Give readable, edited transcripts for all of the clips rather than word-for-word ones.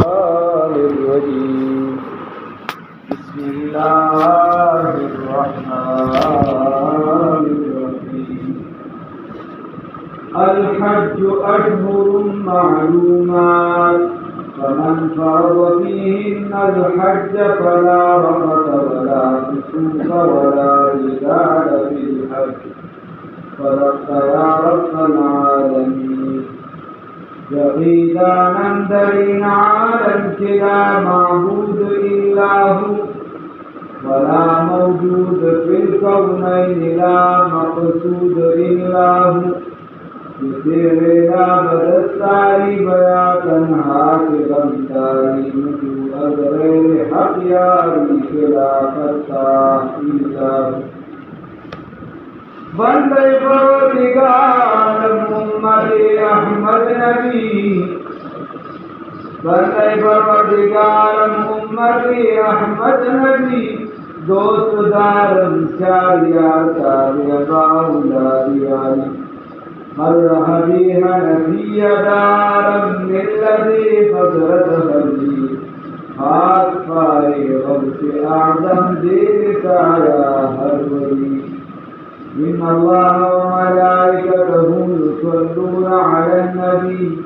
الشيطان الرجيم بسم الله الرحمن الرحيم الحج أشهر معلومات فمن فرض فيهن الحج فلا رفث ولا فسوق ولا جدال في الحج فربت يا رب العالمين يقيدانا درين عالم كلا معبود إلا هو ولا موجود في الكونين لا مقصود إلا هو يسير إلى بد الساري بياتا حاكبا تاريم أجرين حق ياري خلافتا إلا هو بندے پروردگار محمد احمد نبی بندے پروردگار محمد احمد نبی دوست دارم چاریا چاریا باؤلاریانی مرحبی نبی دارم ملتی فضرت حلی ہاتھ پائے غوث اعظم دیر سایا ہر ولی إن الله وملائكته يصلون على النبي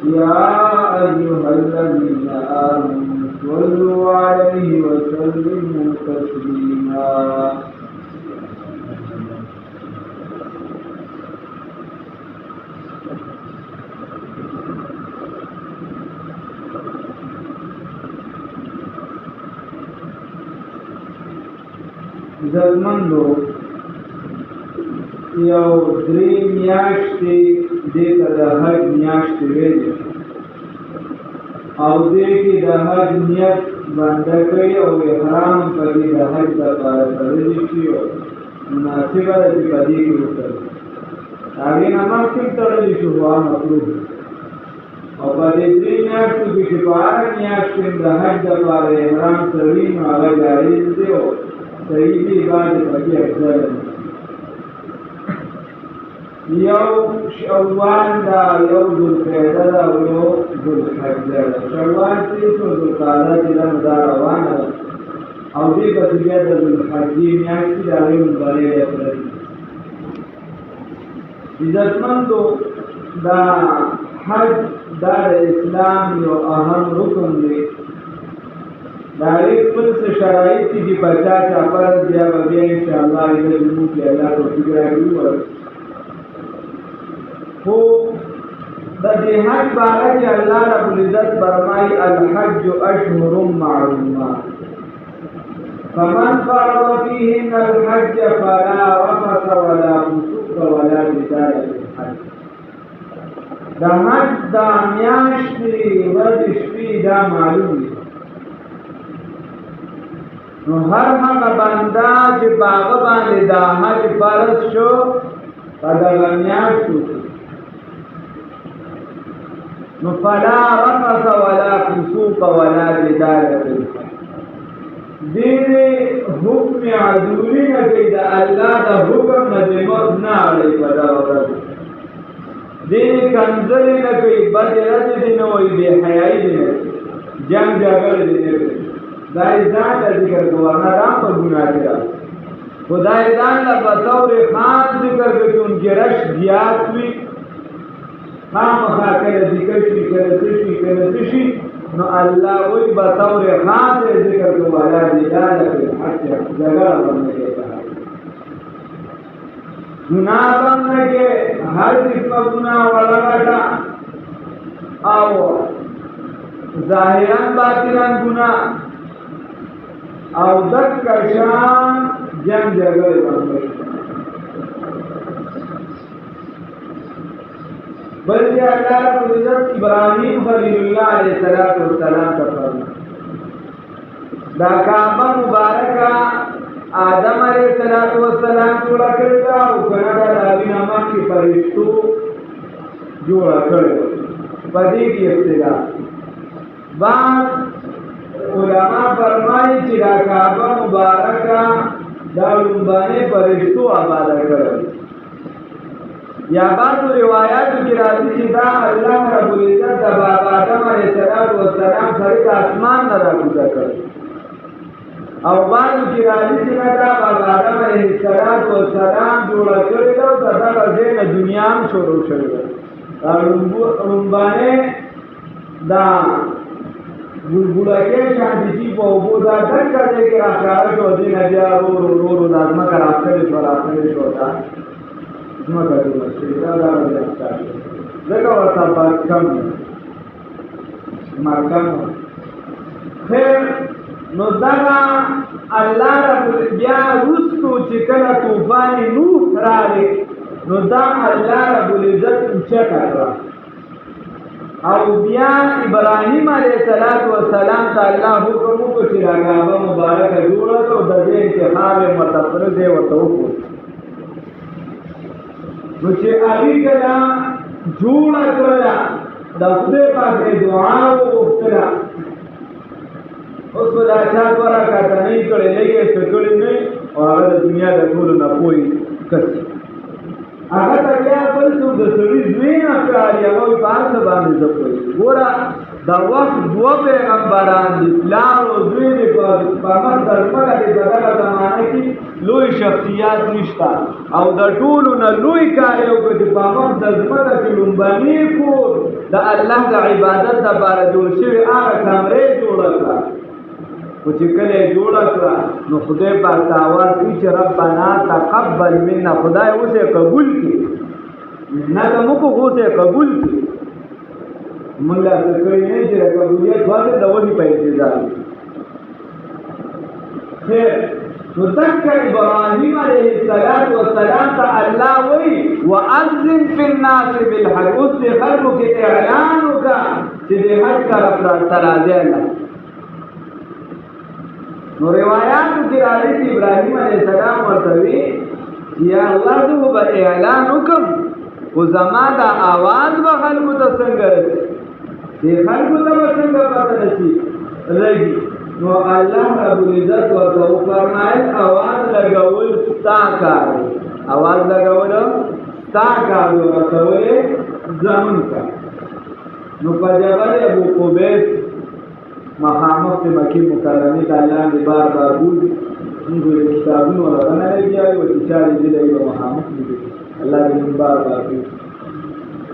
يا أيها الذين آمنوا صلوا عليه وسلموا تسليما ضرورمندو یو درې میاشتې دې ته د حج میاشتې ویلې او دې کې د حج نیت بنده کوي او احرام په دې د حج لپاره تړلی شي او مناسبه ده چې په دې کې وکړي هغې نه مخکې تړلی شو خو هغه مکروه او په دې درې میاشتو کې چې په هره میاشت کې د حج لپاره احرام تړي نو هغه جایز دی او صحیح دی باندې پکې افضل دی یو شوال دا یو ذوالقعده دا او یو ذوالحجه دا شوال تیس و ذوالقعده چې دا دا روانه ده او دې پسې بیا د ذوالحجې میاشتې د هغې مبارې اخلي عزتمندو دا حج دا د اسلام یو اهم رکن دی د هغې خپل څه شرایط دي چې په چا چا فرض بیا به بیا انشاءالله د زموږ کې الله توفیق راکړي خو د دې حج باره کې الله رب العزت فرمایي الحج اشهر معلومات فمن فرض فيهن الحج فلا رفث ولا فسوق ولا جدال في الحج د حج دا میاشتې ورځې شپې دا معلوم دي نو هر هغه بنده چې په هغه باندې دا حج فرض شو په دغه میاشتو کې نو فلا رفث ولا فسوق ولا جدال في الحج دې حکم عدولی نه کوي د الله د حکم نه د مخ نه اړوي په دغه ورځ دې کنځلې نه کوي بد رد دې نه وایي بې حیایي دې نه جنګ جګړه دې نه کوي دا یې ځان ته ذکر کوه نه رام په ګناه کې را خدای ځان له بطور خاص ذکر کوي چې انکې رش زیات وي خامخا کله ذکر شي کله شي نو الله وی بطور خاص ذکر کو والا جدال فی الحج جگہ بننے کے گناہ بننے کے ہر قسم گناہ والا بیٹا او ظاہران باطنان گناہ او دک کشان جنگ جگہ بننے بلکہ اللہ رب العزت ابراہیم خلیل اللہ علیہ السلام کا فرمان دا کعبہ مبارکہ آدم علیہ السلام جوڑا کرتا او کنادا داوی نامہ کی فرشتو جوڑا کرتا پدی کی ابتدا بعد علماء فرمائی چې دا کعبہ مبارکہ دا لنبانے فرشتو آبادہ کرتا یا بعضو روایاتو کې راځي چې دا الله رب العزت د بابا آدم علیه السلام سره د اسمان نه راکوزه کړ او بعضو کې راځي چې دا بابا آدم علیه السلام جوړه کړې ده او د دغه ځای نه دنیا هم شروع شوې ده. لومبانې دا بلبلکې شانتي چې په اوبو دا ډکه ځای کې راښکاره شو دې نه بیا ورو ورو دا ځمکه راښکلې شوه دا ځمکه جوړه شوې دا ځکه ورته کم مرکم خیر نو دغه الله رب بیا وروستو چې کله طوفان نوح راغی نو دا الله رب العزت اوچته کړه او بیا ابراهیم علیه السلام ته الله حکم وکړ چې دا کعبه مبارکه جوړه کړه او د دې انتخاب یې متفرد دی ورته وکړو نو چې هغې کله جوړه کړله د خدای پاک یې دعا وغوښتله اوس به دا چا دوه رکعته نه یې کړی لږ یې څه کړي نه او هغه د دنیا د ټولو نه پوه کس هغه ته بیا بل څوک د سړي زوی نه ښکاري هغه وایي په هر څه باندې زه پوهېږم ګوره د وخت دوه پیغمبران دي پلار او زوی دي په مخ د ځمکه کې په دغه زمانه کې لوی شخصیات نشته او د ټولو نه لوی کار یې وکړ چې په مخ د ځمکه کې لومبني کور د الله د عبادت دپاره جوړ شوي هغه کمرې جوړه کړه خو چې کله یې جوړه کړه نو خدای پاک ته اواز کوي چې ربنا تقبل منا خدای اوس یې قبول کړي نه ته موږ اوس یې قبول کړي موږ لا څه کړي نه چې د قبولیت واده د ونې په انتظار خیر نو دکه ابراهیم علیه السلام ته الله وایي واذن فی الناس بالحج اوس د خلکو کې اعلان وکړه چې د حج طرف ته راځئ نو روایاتو کې راځي چې ابراهیم علیه السلام ورته وی یا الله زه به اعلان وکړم خو زما دا اواز به خلکو ته څنګه رسي دې خلکو ته به څنګه پته رسي رهي نو الله رب العزت ورته وفرمایل اواز لګول ستا کار اواز لګول ستا کار ورته وی زمون کار نو په جبل ابو قبیس مخامخ د مکې مکرمې ته لاندې بار بول موږ یې کتابونه ورغنه لګیا یو چې چا دې دی په مخامخ دې الله دې بار بول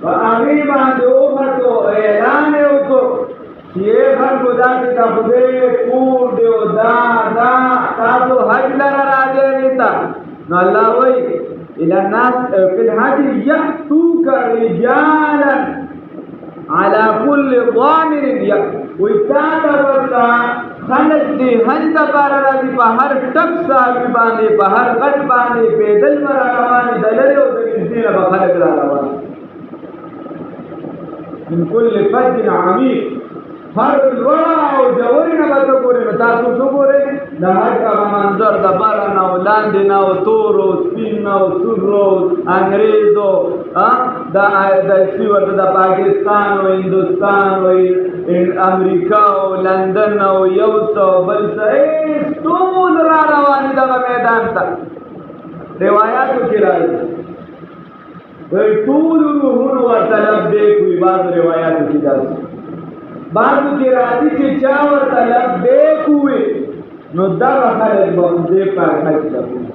په هغې باندې وختو اعلان یې وکړو چې خلکو داسې ته خدای کور دی او دا تاسو حج لره راځئ ته نو الله وایي الى الناس فی الحج یأتوک رجالا على كل ضامر ویتاتا ورطا خلق دی حج دا پارا راضی پا هر ٹک ساوی باندے پا هر غٹ باندے پیدل مرا روانی دلری و دنزدین با خلق را روانی من کل فج عمیق هر الوڑا و جوری نباتو گوری نتاسو سو گوری دا حج کا منظر دا برا ناو لاندی ناو تورو سپین ناو سورو انگریزو دا سیورد دا پاکستان و ہندوستان و امریکا و لندن و یوسا و بلسا ایس طول را روانی دا میدان تا روایاتو کی رائی طول روحون و طلب دیکھوی بعض روایاتو کی دارسی بعضو کی راضی چې چا ورته لبیک ووی نو دغه خلک به خدای پاک حج لبوي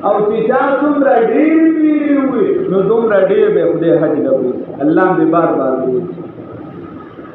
او چې چا څومره ډېر پیرې ووی نو دومره ډېر به خدای حج لبوي الله دې بار بار ووي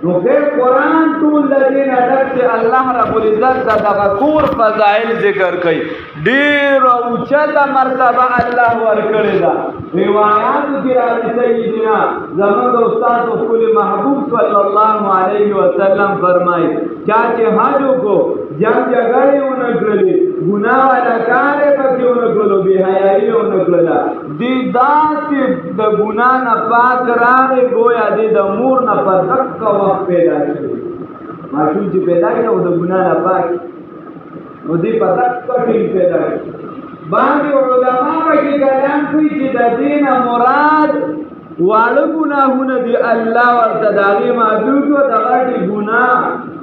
نو خیر قرآن ټول د دې نه ډک چې الله رب العزت د دغه کور فضایل ذکر کوي ډېر اوچته مرتبه الله ورکړې ده روایاتو کې راځي سیدنا زموږ استاد خپل محبوب صلی الله علیه وسلم فرمایي چا چې حج وکړو جنګ جګړې ونه کړلې ګناه والا کار یې پکې ونه کړلو بې حیایي یې ونه کړله دې داسې د ګناه نه پاک راغی ګویا دې د مور نه په دقه وخت پیدا شوي ماشوم چې پیدا کړي او د ګناه نه پاک نو دې په دقه ټیم پیدا کړي باندې علما پکې کلام کوي چې د دې نه مراد واړه ګناهونه دي الله ورته د هغې معذور کړو د غټې ګناه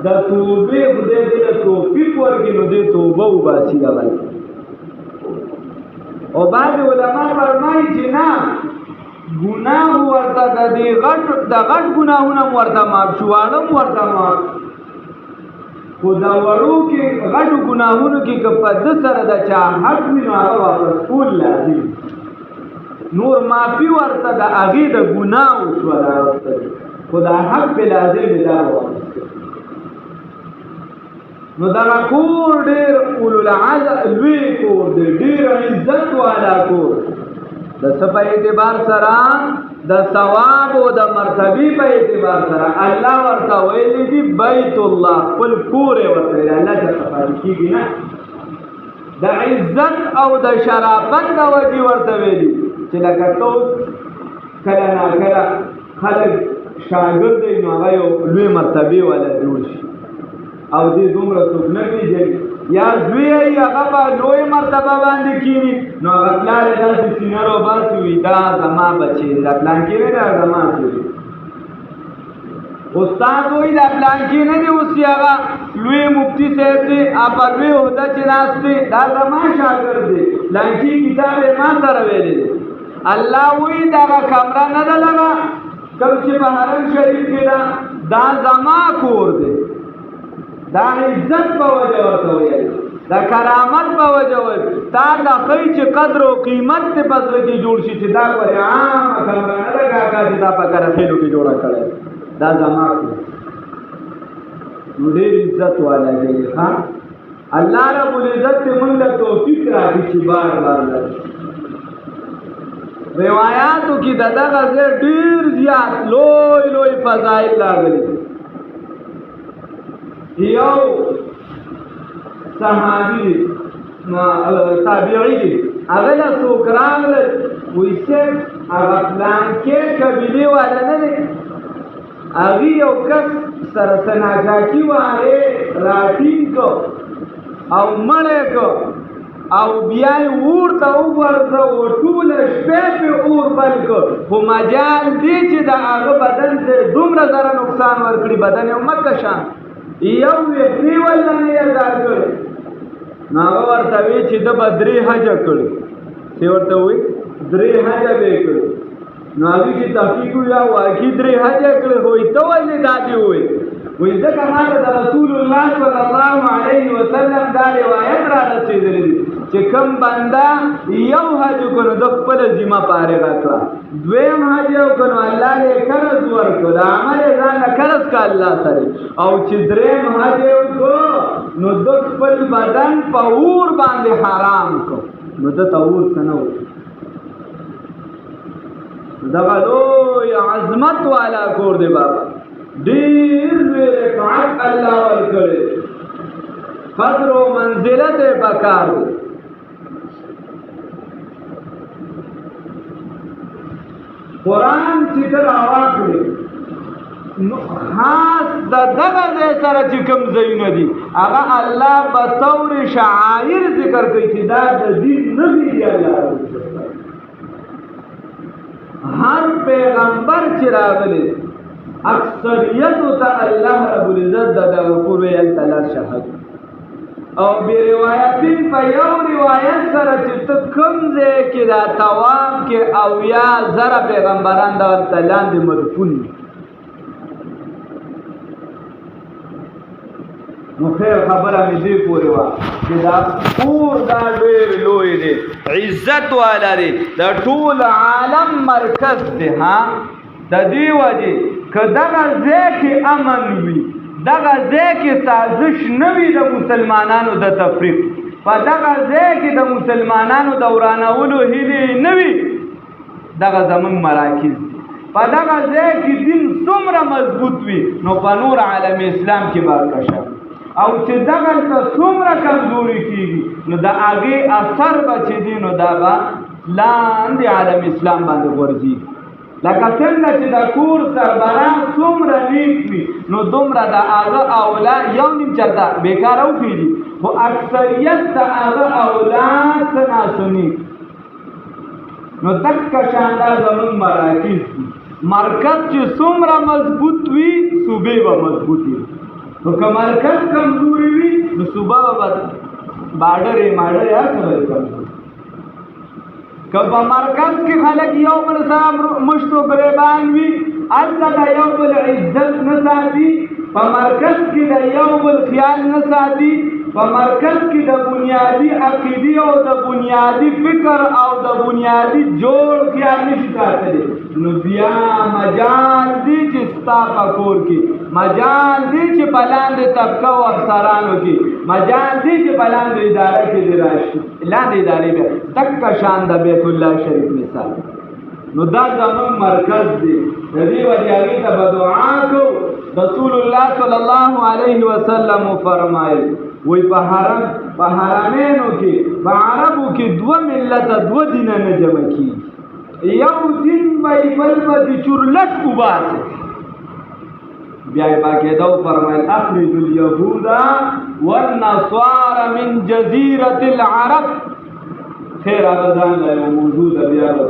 د توبې خدای دې له توفیق ورکړي نو دې توبه وباسي هغه او بعض علما فرمایي چې نه ګناه ورته د دې غټ ګناهونه ورته معاف شو، واړه ورته معاف، خو دا وړو کې غټو ګناهونو کې که په ده سره د چا حق وي نو هغه واپس کول لازم، نور معافي ورته د هغې د ګناه وشوه راوسته، خو دا حق پې لازم دی دا واپس نو دغه کور ډېر اولوالعزم لوی کور دی، ډېر عزت والا کور، د څه په اعتبار سره؟ د ثواب او د مرتبې په اعتبار سره الله ورته ویلی دي بیت الله، خپل کور یې ورته ویلی، الله ته پاتې کېږي نه، د عزت او د شرافت د وجې ورته ویلي چې لکه تو کله ناکله خلک شاګرد دی نو هغه یو لوی مرتبې والا جوړ شي او دې دومره څوک نه پېژني، یا زوی یې هغه په لوی مرتبه باندې کښېني نو هغه پلار یې داسې سینه روباسي وي دا زما بچی دی، دا پلانکې نه دی دا زما زوی، استاد وایي دا پلانکې نه دی، اوس یې هغه لوی مفتي صاحب دی په لوی عهده چې ناست دی دا زما شاګرد دی، پلانکې کتاب یې ما سره ویلی دی. الله وایي دغه کمره نه ده لږه کوم چې په حرم شریف کې ده دا زما کور دی، دا عزت په وجه ورته ویل، دا کرامت په وجه ویل، تا دا ښایي چې قدر او قیمت دې په زړه کې جوړ شي چې دا ګورې عامه کمره نه ده کاکا چې دا په کرخېلو کې جوړه کړی دا زما کور، نو ډېر عزت والا دی ښه. الله رب العزت دې موږ له توفیق راکړي چې بار بار راشي. روایاتو کې د دغه ځای ډېر زیات لوی لوی فضایل راغلي. یو صحابي تابعي دی هغه له څوک راغلل وایي صاحب هغه پلانکې قبیلې والا نه دی، هغې یو کس سره څه ناجاکي وه هغې راټینګ کړ او مړی کړ او بیا یې اور ته وغورځاوه، ټوله شپې پې اور بل کړ، خو مجال دی چې د هغه بدن ته دومره زره نقصان ورکړي بدن یې مکه شان یو ویښتې ولله نه یې ځار کړی، نو هغه ورته وی چې ده به 3 حجه کړي، چې ورته وایي 3 حجه به یې کړي، نو هغې چې تحقیق ویا واقعي 3 حجه کړي، وایي ته ولې داسې ووایي؟ وایي ځکه ما ته د رسول الله صلی الله علیه وسلم دا روایت را رسېدلی دی چې کوم بنده یو حج وکړو د خپله ذمه فارغه کړه، دویم حج یې وکړو الله یې قرض ورکړو، د عمل یې ځان نه قرض کړه الله سره، او چې دریم حج یې وکړو نو د خپل بدن په اور باندې حرام کړو، نو ده ته اور څه نه وکړو. دغه لوی عظمت والا کور دی بابا، ډېر لوی رفعت الله ورکړی، قدر و منزلت یې پکار دی. قرآن چې ته راواخلې نو خاص د دغه ځای سره چې کوم ځایونه دي هغه الله به طور شعایر ذکر کوي چې دا د دین نښې دي. الله هر پیغمبر چې راغلی اکثریتو ته الله رب العزت د دغه کور ویل تعالی شهد او بې روایتین په یو روایت سره چې ته کوم ځای کې دا طواف کې 80,000 پیغمبران دغلته لاندې مدفون دي. نو خیر خبره مې دې پورې وه چې دا کور دا ډېر لوی دی، عزت والا دی، د ټول عالم مرکز دی. ها د دې وجې که دغه ځای کې امن وي، دغه ځای کې سازش نه وي د مسلمانانو د تفریق، په دغه ځای کې د مسلمانانو د ورانولو هیلې نه وي، دغه زموږ مراکز دي. په دغه ځای کې دین څومره مضبوط وي نو په نور عالم اسلام کې به کشف، او چې دغلته څومره کمزوري کېږي نو د هغې اثر به چې دی نو دا به لاندې عالم اسلام باندې غورځي. لکه څنګه چې د کور سربراه څومره نیک وي نو دومره د هغه اولاد یو نیم چرته بېکاره وکړي، خو اکثریت د هغه اولاد څه ناسني، نو دقه شان دا زموږ مراکز دي. مرکز چې څومره مضبوط وي صوبې به مضبوطې وي، نو که مرکز کمزوري وي نو صوبه به باډرې ماډرې هر څه به کمزوري. که په مرکز کې خلک یو بل سره مشت و ګریبان وي هلته د یو بل عزت نه ساتي، په مرکز کې د یو بل خیال نه ساتي، په مرکز کې د بنیادي عقیدې او د بنیادي فکر او د بنیادي جوړ خیال نشي ساتلی، نو بیا مجال دی چې ستا په کور کې، مجال دی چې په لاندې طبقه او افسرانو کې، مجال دی چې په لاندې اداره کې دی راشي، لاندې ادارې بیا دکه شان د بیت الله شریف مثال. نو دا زمون مرکز دی، د دې وجې هغې ته به دعا کوو. رسول الله صلی الله علیه وسلم فرمایل وی په حرمینو کې په عربو کې دوه ملته دوه دینه نه جمع کېږي، یو دین به یې بل به د چورلټ وباسي. بیا یې باقاعده وفرمایل اخرجوا اليهود والنصارى من جزیرة العرب. خیر هغه ځان له یو موضوع ده بیا به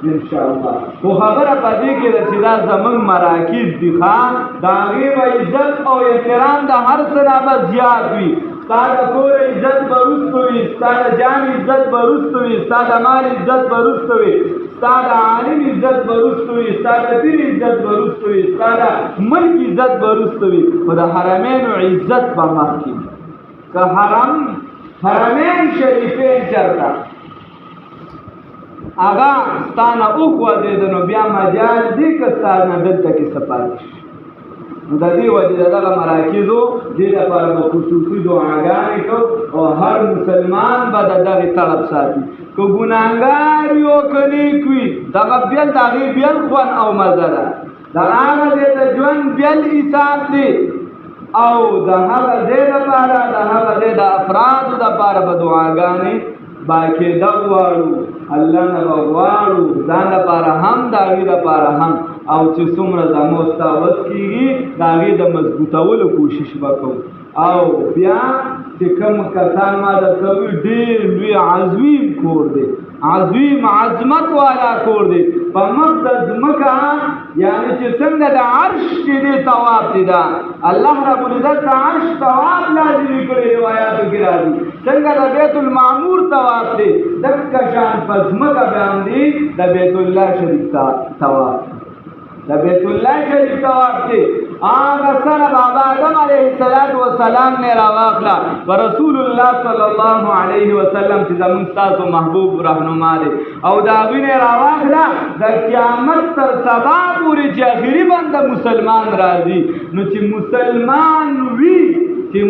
انشاءالله. خو خبره په دې کې ده چې دا زموږ مراکز دي ښه، د هغې به عزت او احترام د هر څه نه به زیات وي. ستا د کور عزت به وروسته وي، ستا د جان عزت به وروسته وي، ستا د مال عزت به وروسته وي، ستا د عالم عزت به وروسته وي، ستا د پیر عزت به وروسته وي، ستا د ملک عزت به وروسته وي، خو د حرمینو عزت به مخکې وي. که حرمین شریفین چرته هغه ستا نه وخوځېده نو بیا مجال دی که ستا نه دلته کې څه پاتې شي. نو د دې وجې د دغه مراکزو دې لپاره به خصوصي دعاګانې کوو او هر مسلمان به د دغې طلب ساتي. که ګناهګار وي او که نیک وي دغه بیل د هغې بیل خوند او مزه ده، د هغه ځای د ژوند بیل حساب دی او د هغه ځای دپاره د هغه ځای د افرادو دپاره به دعاګانې باقاعده غواړو، الله نه به غواړو، ځان لپاره هم د هغې لپاره هم، او چې څومره زموږ ستا وس کېږي د هغې د مضبوطولو کوشش به کوو. او بیا چې کوم کسان ما درته وي ډېر لوی عظیم کور دی، عظیم عظمت والا کور دی، په مخ د ځمکه یعنې چې څنګه د عرش چې دی طواف دی، دا الله رب العزت د عرش طواف لازمي کړی روایاتو کې راځي، څنګه د بیت المعمور طواف دی دکه شان په ځمکه باندې د بیت الله شریف طواف دی، د بیت الله شریف طواف دی. آغا سره بابا آدم علیه السلام نے راواخلا و رسول الله صلی الله علیه وسلم چې زمون تاسو محبوب رهنما دی او دا غوینه راواخلا د قیامت تر سبا پورې چې اخري بنده مسلمان راځي، نو چې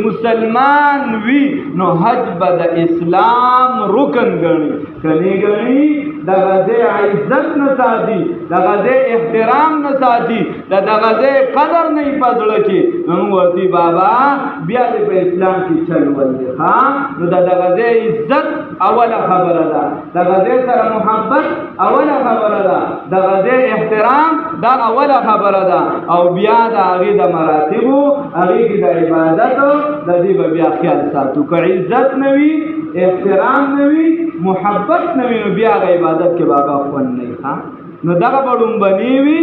مسلمان وي نو حج به د اسلام رکن ګڼي، کني ګڼي دغه ځای عزت نه ساتي، دغه ځای احترام نه ساتي، دغه ځای قدر نه یې په زړه کې، نو موږ ورته بابا بیا دې په اسلام کې چل ولې ښه، نو د دغه ځای عزت اوله خبره ده، دغه ځای سره محبت اوله خبره ده، دغه ځای احترام دا اوله خبره ده، او بیا د هغې د مراتبو هغې کې د عبادتو د دې به بیا خیال ساتو. که عزت نه وي، احترام نه وي، محبت نه وي، نو بیا هغه عبادت کې به هغه خوند نه وي. نو دغه به ړومبني وي